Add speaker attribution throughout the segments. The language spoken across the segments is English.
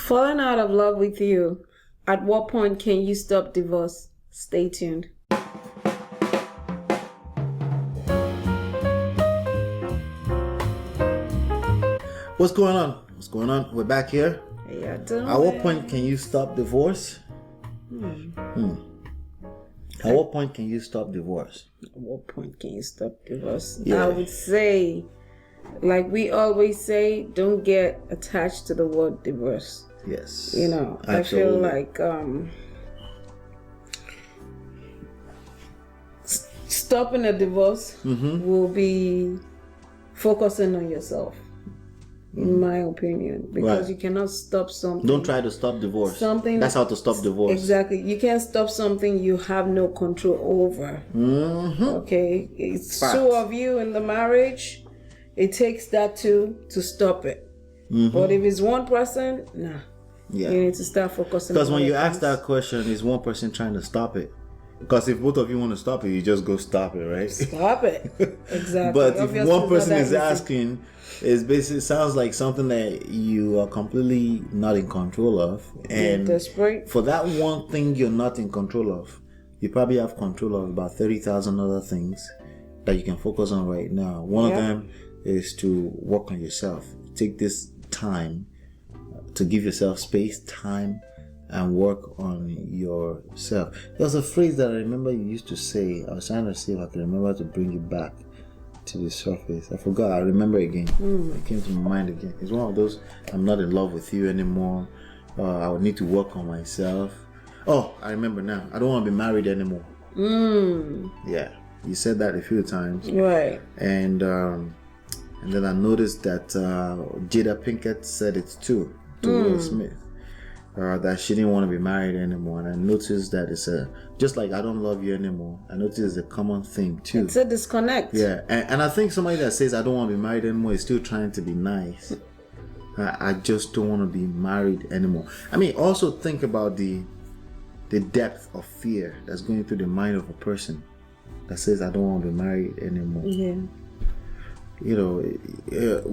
Speaker 1: Falling out of love with you. At what point can you stop divorce? Stay tuned.
Speaker 2: What's going on? What's going on? We're back here.
Speaker 1: Yeah, doing
Speaker 2: At what point can you stop divorce? At what point can you stop divorce?
Speaker 1: At what point can you stop divorce?
Speaker 2: Yeah.
Speaker 1: I would say, like we always say, don't get attached to the word divorce.
Speaker 2: Yes.
Speaker 1: You know,
Speaker 2: Absolutely.
Speaker 1: I feel like stopping a divorce will be focusing on yourself, in my opinion, because
Speaker 2: Right.
Speaker 1: you cannot stop something.
Speaker 2: Don't try to stop divorce.
Speaker 1: Something
Speaker 2: That's how to stop divorce.
Speaker 1: Exactly. You can't stop something you have no control over. Okay? It's
Speaker 2: Fact.
Speaker 1: two of you in the marriage. It takes that two to stop it. But if it's one person, nah.
Speaker 2: Yeah.
Speaker 1: You need to start focusing
Speaker 2: Because
Speaker 1: on
Speaker 2: when you
Speaker 1: other
Speaker 2: ask
Speaker 1: things.
Speaker 2: that question, is one person trying to stop it? Because if both of you want to stop it, you just go stop it, right?
Speaker 1: Stop it. Exactly.
Speaker 2: But if
Speaker 1: Obviously,
Speaker 2: one
Speaker 1: it's
Speaker 2: person
Speaker 1: not
Speaker 2: is
Speaker 1: that easy.
Speaker 2: asking, it's basically sounds like something that you are completely not in control of, and
Speaker 1: desperate.
Speaker 2: for that one thing you're not in control of, you probably have control of about 30,000 other things that you can focus on right now. One of them is to work on yourself. Take this time to give yourself space, time, and work on yourself. There was a phrase that I remember you used to say. I was trying to see if I can remember to bring it back to the surface. I forgot. I remember again. It came to my mind again. It's one of those, I'm not in love with you anymore. I would need to work on myself. Oh, I remember now. I don't want to be married anymore. Yeah, you said that a few times.
Speaker 1: Right.
Speaker 2: And then I noticed that Jada Pinkett said it too to Will Smith. That she didn't want to be married anymore, and I noticed that it's just like I don't love you anymore. I noticed it's a common thing too.
Speaker 1: It's a disconnect.
Speaker 2: Yeah, and I think somebody that says I don't want to be married anymore is still trying to be nice. I just don't want to be married anymore. I mean, also think about the depth of fear that's going through the mind of a person that says I don't want to be married anymore.
Speaker 1: Yeah.
Speaker 2: You know,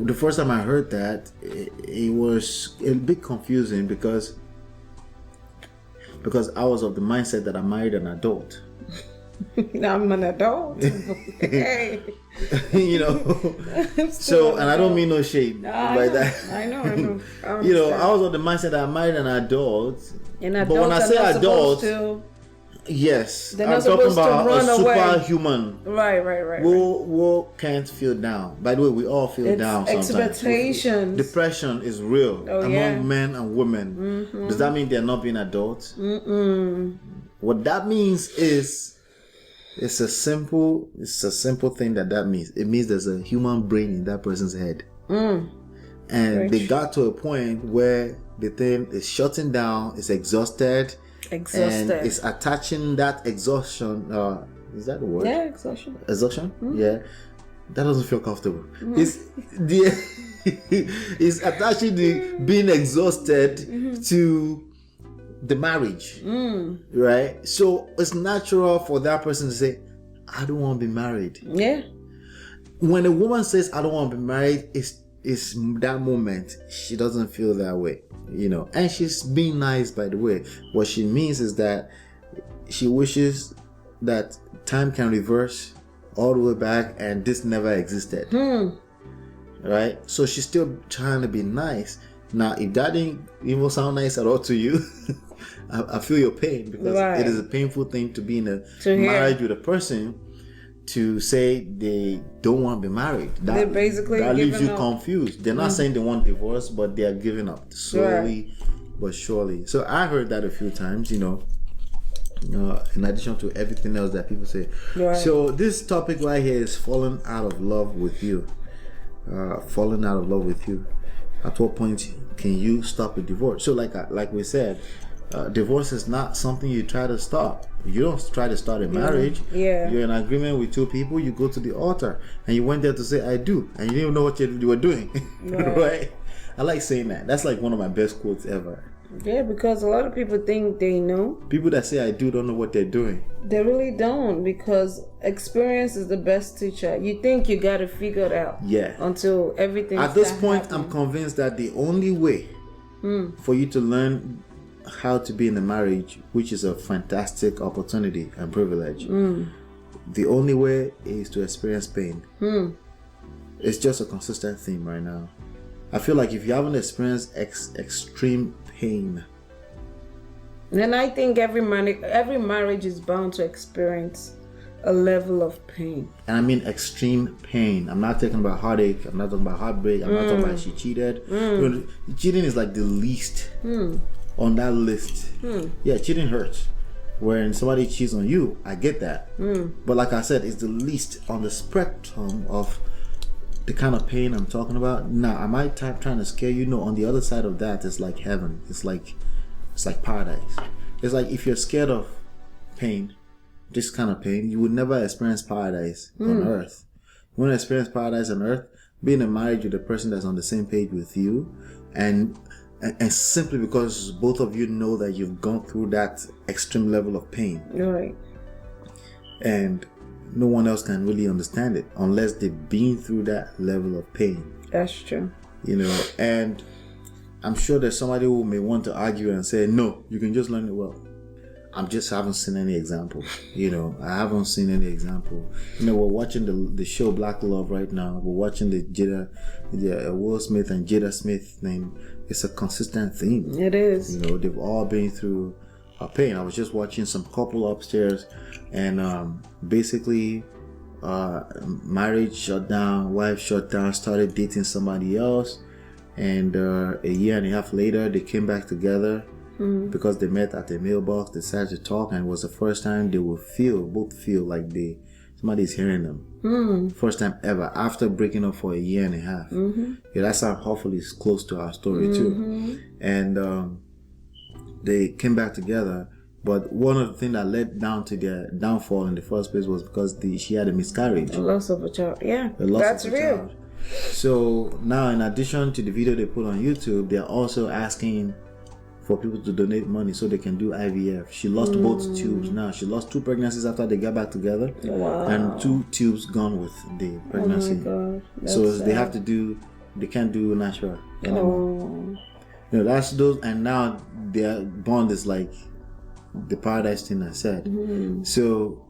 Speaker 2: the first time I heard that, it was a bit confusing because I was of the mindset that I married an adult.
Speaker 1: I'm an adult. Hey.
Speaker 2: You know, so, and I don't mean no shade by that.
Speaker 1: I know.
Speaker 2: You know, I was of the mindset that I married an adult.
Speaker 1: And
Speaker 2: But when I
Speaker 1: adults
Speaker 2: say
Speaker 1: are not
Speaker 2: adult,
Speaker 1: supposed
Speaker 2: yes,
Speaker 1: They're
Speaker 2: I'm
Speaker 1: not
Speaker 2: talking
Speaker 1: supposed to
Speaker 2: about a
Speaker 1: run away.
Speaker 2: superhuman.
Speaker 1: Right.
Speaker 2: Who can't feel down. By the way, we all feel
Speaker 1: It's
Speaker 2: down sometimes.
Speaker 1: expectations.
Speaker 2: Depression is real among men and women. Does that mean they're not being adults? What that means is it's a simple thing that means. It means there's a human brain in that person's head. And they got to a point where the thing is shutting down, it's exhausted. And it's attaching that exhaustion. Is that the word?
Speaker 1: Yeah, exhaustion.
Speaker 2: Exhaustion? Yeah. That doesn't feel comfortable. It's attaching the being exhausted to the marriage. Right? So it's natural for that person to say, I don't want to be married.
Speaker 1: Yeah.
Speaker 2: When a woman says, I don't want to be married, it's that moment she doesn't feel that way. You know, and she's being nice, by the way. What she means is that she wishes that time can reverse all the way back and this never existed. Right? So she's still trying to be nice. Now, if that didn't even sound nice at all to you, I feel your pain, because it is a painful thing to be in a marriage with a person to say they don't want to be married.
Speaker 1: They're basically
Speaker 2: that leaves you
Speaker 1: giving up.
Speaker 2: confused. They're not saying they want divorce, but they are giving up slowly but surely. So I heard that a few times, you know, in addition to everything else that people say. So this topic right here is falling out of love with you. Falling out of love with you. At what point can you stop a divorce? So like we said, divorce is not something you try to stop. You don't try to start a marriage.
Speaker 1: Yeah.
Speaker 2: You're in agreement with two people. You go to the altar and you went there to say I do, and you didn't even know what you were doing. Right? I like saying that. That's like one of my best quotes ever.
Speaker 1: Yeah, because a lot of people think they know.
Speaker 2: People that say I do don't know what they're doing.
Speaker 1: They really don't, because experience is the best teacher. You think you got to figure it out.
Speaker 2: Yeah.
Speaker 1: Until everything.
Speaker 2: At this point, I'm convinced that the only way for you to learn how to be in a marriage, which is a fantastic opportunity and privilege. The only way is to experience pain. It's just a consistent theme right now. I feel like if you haven't experienced extreme pain,
Speaker 1: then I think every marriage is bound to experience a level of pain.
Speaker 2: And I mean extreme pain. I'm not talking about heartache. I'm not talking about heartbreak. I'm not talking about she cheated. Cheating is like the least on that list. Yeah, cheating hurts. When somebody cheats on you, I get that. But like I said, it's the least on the spectrum of the kind of pain I'm talking about. Now, am I trying to scare you? No, on the other side of that, it's like heaven. It's like paradise. It's like if you're scared of pain, this kind of pain, you would never experience paradise on earth. You want to experience paradise on earth, be in a marriage with a person that's on the same page with you, and simply because both of you know that you've gone through that extreme level of pain.
Speaker 1: Right.
Speaker 2: And no one else can really understand it unless they've been through that level of pain.
Speaker 1: That's true.
Speaker 2: You know, and I'm sure there's somebody who may want to argue and say, no, you can just learn it well. I just haven't seen any example. You know, I haven't seen any example. You know, we're watching the show Black Love right now. We're watching the Will Smith and Jada Smith thing. It's a consistent theme.
Speaker 1: It is.
Speaker 2: You know, they've all been through pain. I was just watching some couple upstairs, and basically, marriage shut down, wife shut down, started dating somebody else, and a year and a half later, they came back together. Because they met at a mailbox, they decided to talk, and it was the first time they would both feel like somebody's hearing them. First time ever after breaking up for a year and a half. Yeah, that's how hopefully it's close to our story too. And they came back together, but one of the things that led down to their downfall in the first place was because she had a miscarriage.
Speaker 1: A loss of a child. Yeah,
Speaker 2: that's real. Child. So now, in addition to the video they put on YouTube, they're also asking for people to donate money so they can do IVF. She lost both tubes now. She lost 2 pregnancies after they got back together. Wow. And 2 tubes gone with the pregnancy.
Speaker 1: Oh my God.
Speaker 2: So sad. They can't do natural. You know, that's those, and now their bond is like the paradise thing I said. So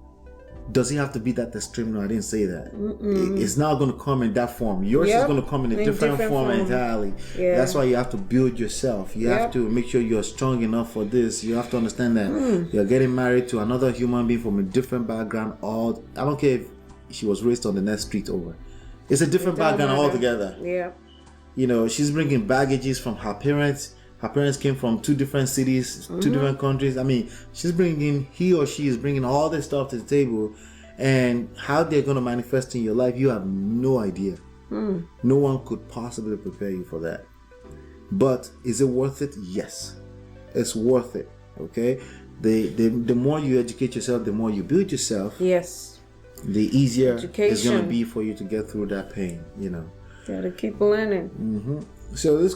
Speaker 2: does he have to be that extreme? No, I didn't say that. It's not going to come in that form. Yours is going to come in a different form entirely. Yeah. That's why you have to build yourself. You have to make sure you're strong enough for this. You have to understand that you're getting married to another human being from a different background. I don't care if she was raised on the next street over. It's a different background altogether.
Speaker 1: Yeah.
Speaker 2: You know, she's bringing baggages from her parents. Her parents came from 2 different cities, 2 different countries. I mean, he or she is bringing all this stuff to the table, and how they're going to manifest in your life, you have no idea. No one could possibly prepare you for that. But is it worth it? Yes, it's worth it. Okay, the more you educate yourself, the more you build yourself.
Speaker 1: Yes.
Speaker 2: The easier it's going to be for you to get through that pain. You know.
Speaker 1: Gotta keep learning.
Speaker 2: So this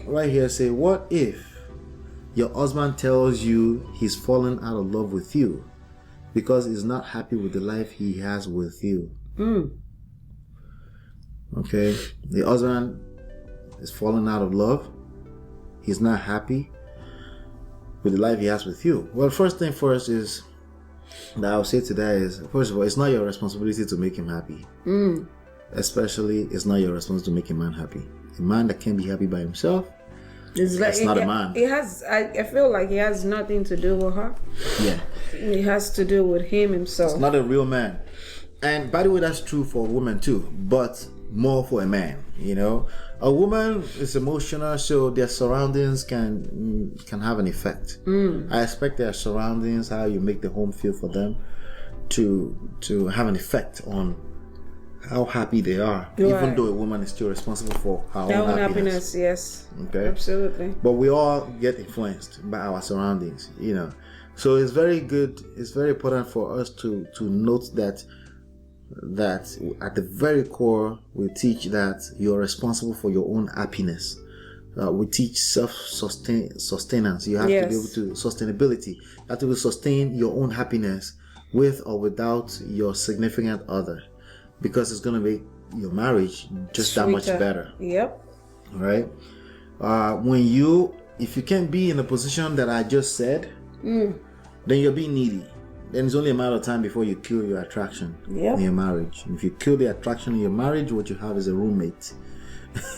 Speaker 2: right here say, what if your husband tells you he's fallen out of love with you because he's not happy with the life he has with you? Okay, the husband is fallen out of love. He's not happy with the life he has with you. Well, first thing first is that I'll say to that is, first of all, it's not your responsibility to make him happy. Especially, it's not your responsibility to make a man happy. A man that can't be happy by himself, it's not a man.
Speaker 1: I feel like it has nothing to do with her. Yeah. It has to do with him himself.
Speaker 2: It's not a real man. And by the way, that's true for a woman too, but more for a man. You know, a woman is emotional, so their surroundings can have an effect. I expect their surroundings, how you make the home feel for them, to have an effect on how happy they are, even though a woman is still responsible for her own happiness.
Speaker 1: Yes.
Speaker 2: Okay.
Speaker 1: Absolutely.
Speaker 2: But we all get influenced by our surroundings, you know. So it's very good. It's very important for us to note that at the very core, we teach that you're responsible for your own happiness. We teach sustenance. You have to be able to sustainability. You have to be able to sustain your own happiness with or without your significant other. Because it's going to make your marriage just that much better.
Speaker 1: Yep.
Speaker 2: All right. If you can't be in the position that I just said, then you're being needy. Then it's only a matter of time before you kill your attraction in your marriage. And if you kill the attraction in your marriage, what you have is a roommate.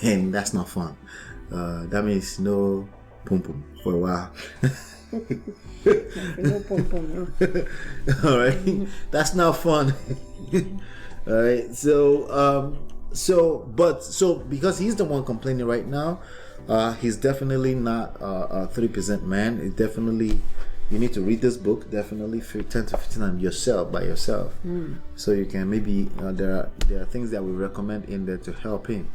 Speaker 2: And that's not fun. That means no pum pum for a while.
Speaker 1: No pum pum.
Speaker 2: All right, that's not fun. All right, so because he's the one complaining right now, he's definitely not a 3% man. It's definitely, you need to read this book definitely 10 to 15 times yourself, by yourself. So you can maybe there are things that we recommend in there to help him,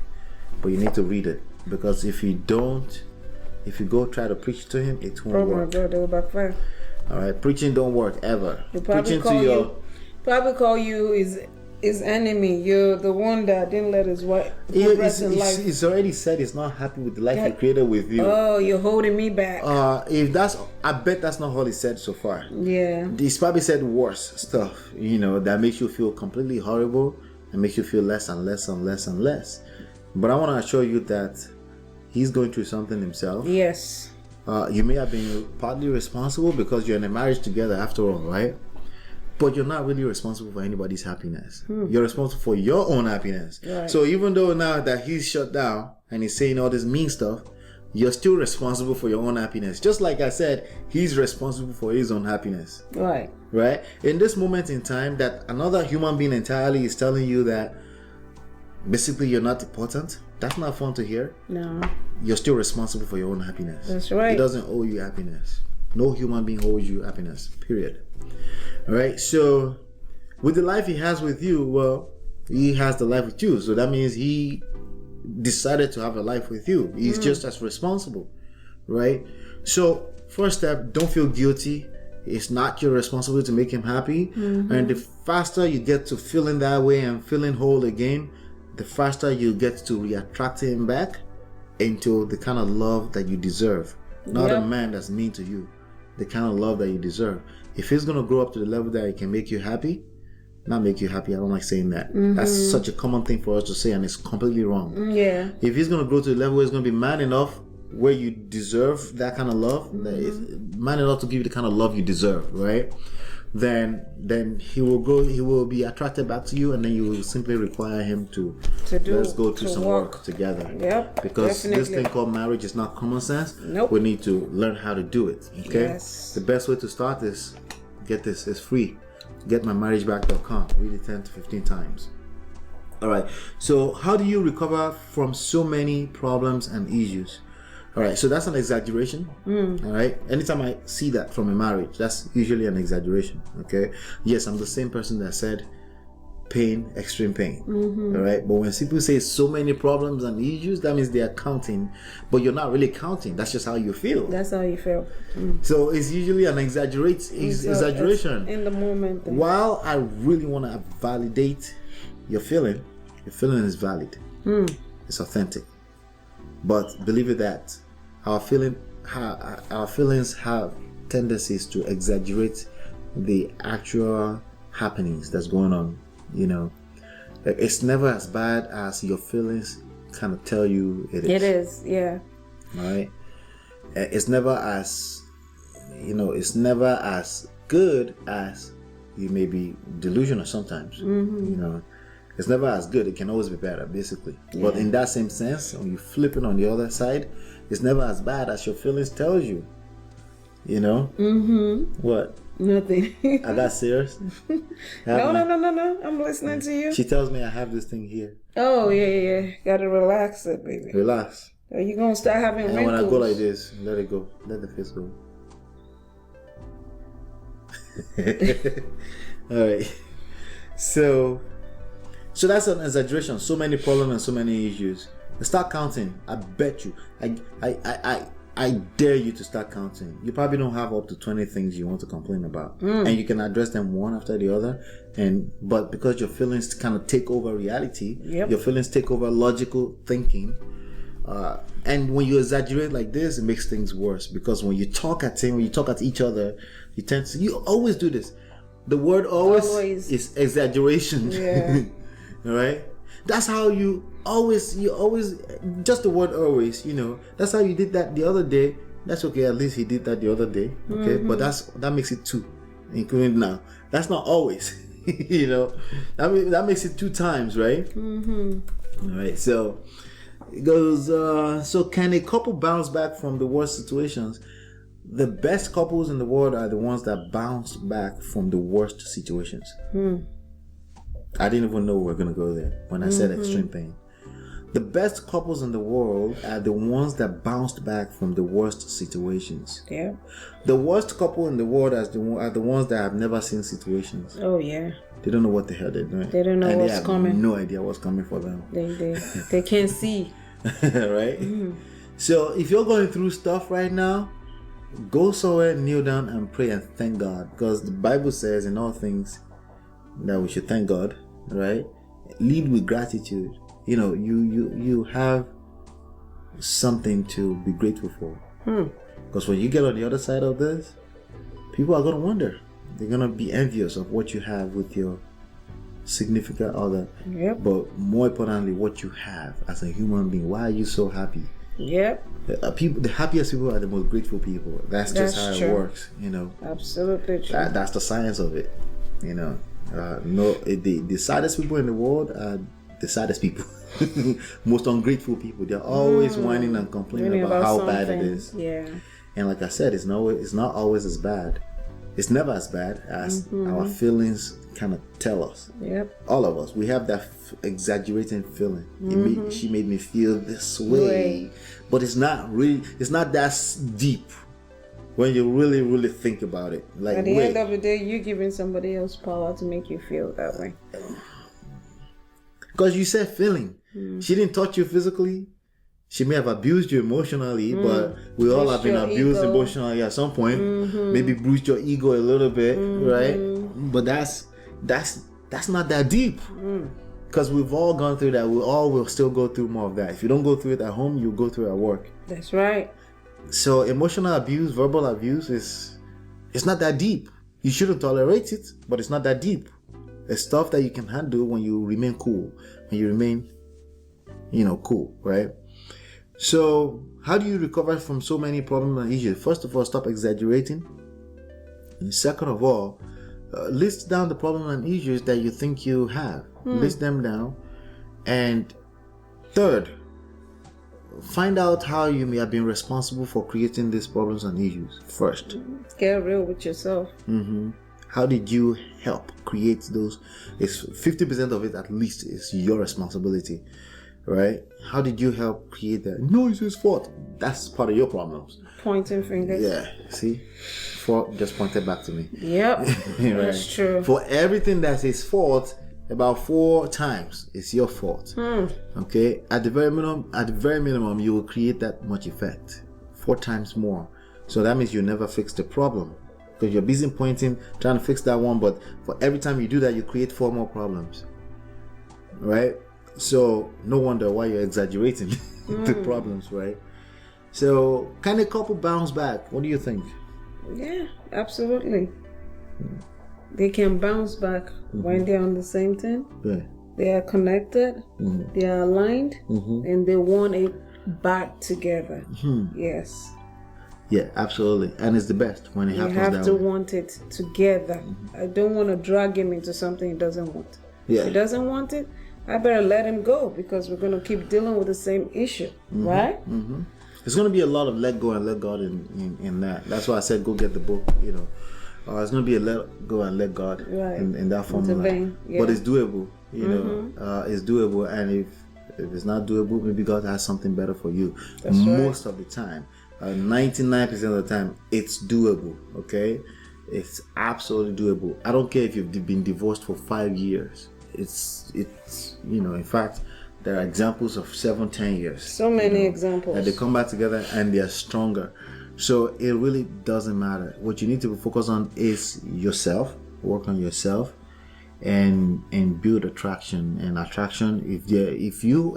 Speaker 2: but you need to read it, because if you go try to preach to him, it won't work.
Speaker 1: Oh my God, they will backfire.
Speaker 2: All right, preaching don't work ever.
Speaker 1: Probably call you his enemy. You're the one that didn't let his wife progress in life.
Speaker 2: He's already said he's not happy with the life he created with you.
Speaker 1: Oh, you're holding me back.
Speaker 2: I bet that's not all he said so far.
Speaker 1: Yeah.
Speaker 2: He's probably said worse stuff, that makes you feel completely horrible and makes you feel less and less and less and less. But I want to assure you that he's going through something himself.
Speaker 1: Yes.
Speaker 2: You may have been partly responsible because you're in a marriage together after all, right? But you're not really responsible for anybody's happiness. You're responsible for your own happiness.
Speaker 1: Right.
Speaker 2: So even though now that he's shut down and he's saying all this mean stuff, you're still responsible for your own happiness. Just like I said, he's responsible for his own happiness.
Speaker 1: Right.
Speaker 2: Right? In this moment in time that another human being entirely is telling you that basically you're not important, that's not fun to hear.
Speaker 1: No.
Speaker 2: You're still responsible for your own happiness.
Speaker 1: That's right.
Speaker 2: He doesn't owe you happiness. No human being owes you happiness, period. All right, so with the life he has with you, well, he has the life with you. So that means he decided to have a life with you. He's just as responsible, right? So first step, don't feel guilty. It's not your responsibility to make him happy. And the faster you get to feeling that way and feeling whole again, the faster you get to reattract him back into the kind of love that you deserve. Not a man that's mean to you. The kind of love that you deserve. If he's going to grow up to the level that he can make you happy, not make you happy, I don't like saying that. That's such a common thing for us to say, and it's completely wrong.
Speaker 1: Yeah.
Speaker 2: If he's going to grow to the level where he's going to be man enough where you deserve that kind of love, man enough to give you the kind of love you deserve, right? Then he will grow, he will be attracted back to you, and then you will simply require him to let's go through some work together.
Speaker 1: Yep.
Speaker 2: Because
Speaker 1: definitely.
Speaker 2: this thing called marriage is not common sense.
Speaker 1: Nope.
Speaker 2: We need to learn how to do it. Okay.
Speaker 1: Yes.
Speaker 2: The best way to start is get this. It's free. Getmymarriageback.com. Read it 10 to 15 times. All right. So how do you recover from so many problems and issues? All right, so that's an exaggeration. All right, anytime I see that from a marriage, that's usually an exaggeration. Okay, yes, I'm the same person that said pain, extreme pain. All right, but when people say so many problems and issues, that means they are counting, but you're not really counting. That's just how you feel.
Speaker 1: That's how you feel.
Speaker 2: So it's usually an exaggeration
Speaker 1: in the moment.
Speaker 2: While I really want to validate your feeling is valid. It's authentic. But believe it that our feelings have tendencies to exaggerate the actual happenings that's going on. It's never as bad as your feelings kind of tell you it is.
Speaker 1: It is, yeah.
Speaker 2: Right? It's never as it's never as good as you may be delusional sometimes. It's never as good. It can always be better, basically. Yeah. But in that same sense, when you flip it on the other side, it's never as bad as your feelings tells you. What?
Speaker 1: Nothing.
Speaker 2: I got serious?
Speaker 1: No. I'm listening to you.
Speaker 2: She tells me I have this thing here.
Speaker 1: Oh, yeah. Gotta relax it, baby.
Speaker 2: Relax.
Speaker 1: Are you gonna start having wrinkles?
Speaker 2: And when I go like this, let it go. Let the face go. All right. So that's an exaggeration. So many problems and so many issues. Start counting. I bet you. I dare you to start counting. You probably don't have up to 20 things you want to complain about, and you can address them one after the other. But because your feelings kind of take over reality, your feelings take over logical thinking. And when you exaggerate like this, it makes things worse. Because when you talk at each other, you always do this. The word always is exaggeration.
Speaker 1: Yeah.
Speaker 2: All right. That's how you always, just the word always, that's how you did that the other day. That's okay. At least he did that the other day. Okay. But that makes it 2, including now. That's not always, that makes it 2 times, right? All right. So it goes, so can a couple bounce back from the worst situations? The best couples in the world are the ones that bounce back from the worst situations. I didn't even know we were going to go there when I said extreme pain. The best couples in the world are the ones that bounced back from the worst situations.
Speaker 1: Yeah.
Speaker 2: The worst couple in the world are the ones that have never seen situations.
Speaker 1: Oh, yeah.
Speaker 2: They don't know what the hell they're doing.
Speaker 1: They don't know
Speaker 2: and
Speaker 1: what's coming.
Speaker 2: They have no idea what's coming for them.
Speaker 1: They can't see.
Speaker 2: Right? So if you're going through stuff right now, go somewhere, kneel down and pray and thank God. Because the Bible says in all things that we should thank God, right? Lead with gratitude. You have something to be grateful for. Because when you get on the other side of this, people are going to wonder. They're going to be envious of what you have with your significant other.
Speaker 1: Yep.
Speaker 2: But more importantly, what you have as a human being. Why are you so happy?
Speaker 1: Yep.
Speaker 2: The happiest people are the most grateful people. That's just how
Speaker 1: true.
Speaker 2: It works.
Speaker 1: Absolutely true.
Speaker 2: That's the science of it. The saddest people in the world are the saddest people. Most ungrateful people. They're always whining and complaining about how bad it is.
Speaker 1: Yeah.
Speaker 2: And like I said, it's not always as bad. It's never as bad as our feelings kind of tell us.
Speaker 1: Yep.
Speaker 2: All of us, we have that exaggerating feeling. She made me feel this way, but it's not that deep when you really, really think about it. Like,
Speaker 1: at the end of the day, you're giving somebody else power to make you feel that way.
Speaker 2: Because you said feeling. She didn't touch you physically. She may have abused you emotionally, but we all have been abused emotionally at some point. Maybe bruised your ego a little bit, right? But that's not that deep. Because we've all gone through that. We all will still go through more of that. If you don't go through it at home, you'll go through it at work.
Speaker 1: That's right.
Speaker 2: So emotional abuse, verbal abuse it's not that deep. You shouldn't tolerate it, but it's not that deep. It's stuff that you can handle when you remain cool. When you remain, cool, right? So how do you recover from so many problems and issues? First of all, stop exaggerating. And second of all, list down the problems and issues that you think you have. List them down. And third, find out how you may have been responsible for creating these problems and issues first.
Speaker 1: Get real with yourself.
Speaker 2: How did you help create those? It's 50% of it at least is your responsibility, right? How did you help create that? No, it's his fault. That's part of your problems.
Speaker 1: Pointing fingers.
Speaker 2: Yeah, see? Just pointed back to me.
Speaker 1: Yep.
Speaker 2: Right?
Speaker 1: That's true.
Speaker 2: For everything that's his fault, about 4 times it's your fault. Okay? At the very minimum, you will create that much effect. 4 times more. So that means you never fix the problem. Because you're busy pointing, trying to fix that one, but for every time you do that, you create 4 more problems. Right? So no wonder why you're exaggerating the problems, right? So can a couple bounce back? What do you think?
Speaker 1: Yeah, absolutely. They can bounce back when they're on the same thing.
Speaker 2: Yeah.
Speaker 1: They are connected, they are aligned, and they want it back together. Yes.
Speaker 2: Yeah, absolutely. And it's the best when it happens that way. You
Speaker 1: have to want it together. I don't want to drag him into something he doesn't want.
Speaker 2: Yeah.
Speaker 1: If he doesn't want it, I better let him go, because we're going to keep dealing with the same issue, right?
Speaker 2: There's going to be a lot of let go and let God in that. That's why I said go get the book, It's going to be a let go and let God in that formula. Yeah. But it's doable, it's doable. And if it's not doable, maybe God has something better for you.
Speaker 1: That's
Speaker 2: Most of the time. 99% of the time, it's doable, okay? It's absolutely doable. I don't care if you've been divorced for 5 years. It's in fact, there are examples of 7-10 years.
Speaker 1: So many examples.
Speaker 2: And they come back together and they are stronger. So it really doesn't matter. What you need to focus on is yourself, work on yourself, and build attraction. And attraction,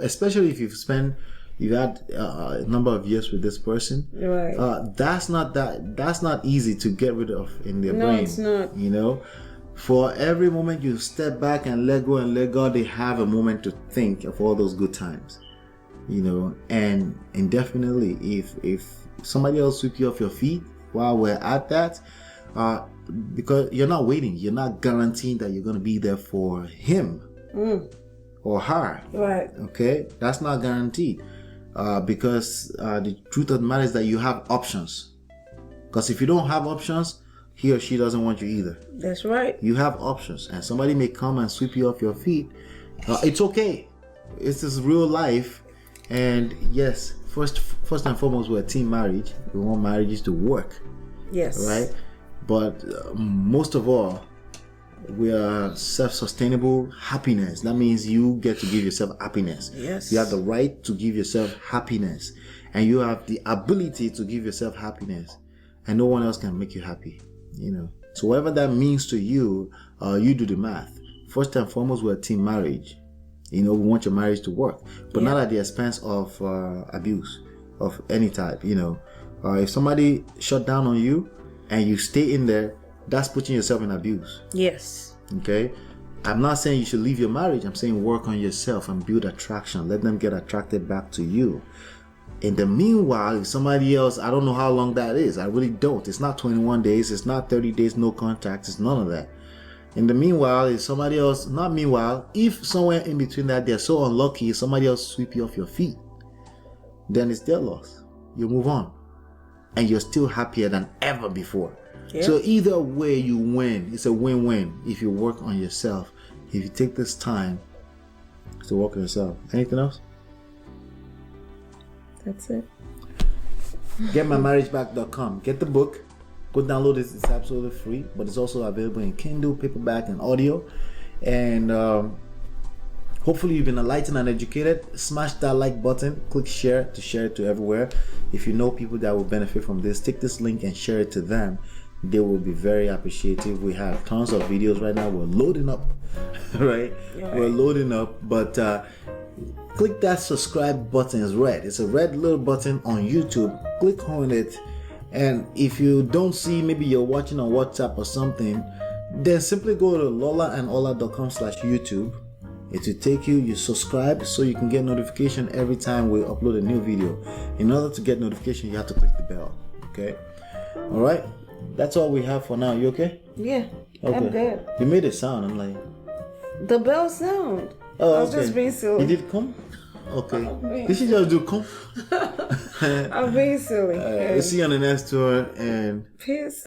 Speaker 2: especially if you've had a number of years with this person,
Speaker 1: right?
Speaker 2: That's not easy to get rid of in their brain.
Speaker 1: No, it's not.
Speaker 2: For every moment you step back and let go and let God, they have a moment to think of all those good times. And definitely if somebody else sweep you off your feet while we're at that, because you're not waiting, you're not guaranteeing that you're going to be there for him or her.
Speaker 1: Right.
Speaker 2: Okay, that's not guaranteed, because the truth of the matter is that you have options. Because if you don't have options, he or she doesn't want you either.
Speaker 1: That's right.
Speaker 2: You have options, and somebody may come and sweep you off your feet. It's okay. This is real life. And yes, first and foremost, we're a team marriage. We want marriages to work.
Speaker 1: Yes.
Speaker 2: Right? But most of all, we are self-sustainable happiness. That means you get to give yourself happiness.
Speaker 1: Yes.
Speaker 2: You have the right to give yourself happiness. And you have the ability to give yourself happiness. And no one else can make you happy. So whatever that means to you, you do the math. First and foremost, we're a team marriage. We want your marriage to work, but not at the expense of abuse of any type. If somebody shut down on you and you stay in there, that's putting yourself in abuse.
Speaker 1: Yes.
Speaker 2: Okay. I'm not saying you should leave your marriage. I'm saying work on yourself and build attraction. Let them get attracted back to you. In the meanwhile, if somebody else, I don't know how long that is. I really don't. It's not 21 days. It's not 30 days, no contact. It's none of that. In the meanwhile, if somebody else, if somewhere in between that they're so unlucky, if somebody else sweep you off your feet, then it's their loss. You move on. And you're still happier than ever before. Yeah. So either way you win. It's a win-win if you work on yourself. If you take this time to work on yourself. Anything else?
Speaker 1: That's it.
Speaker 2: GetMyMarriageBack.com. Get the book. Go download it. It's absolutely free, but it's also available in Kindle, paperback, and audio. And hopefully you've been enlightened and educated. Smash that like button. Click share to share it to everywhere. If you know people that will benefit from this, take this link and share it to them. They will be very appreciative. We have tons of videos right now. We're loading up, right? Yeah. We're loading up, but click that subscribe button. It's red. It's a red little button on YouTube. Click on it. And if you don't see, maybe you're watching on WhatsApp or something, then simply go to lolaandola.com/YouTube. It will take you, you subscribe so you can get notification every time we upload a new video. In order to get notification, you have to click the bell. Okay? All right? That's all we have for now. You okay?
Speaker 1: Yeah.
Speaker 2: Okay.
Speaker 1: I'm good.
Speaker 2: You made a sound. I'm like...
Speaker 1: The bell sound.
Speaker 2: Oh,
Speaker 1: I was just being silly.
Speaker 2: You did come? Okay. Did she just do come?
Speaker 1: I'm being silly.
Speaker 2: We'll see you on the next tour and...
Speaker 1: Peace.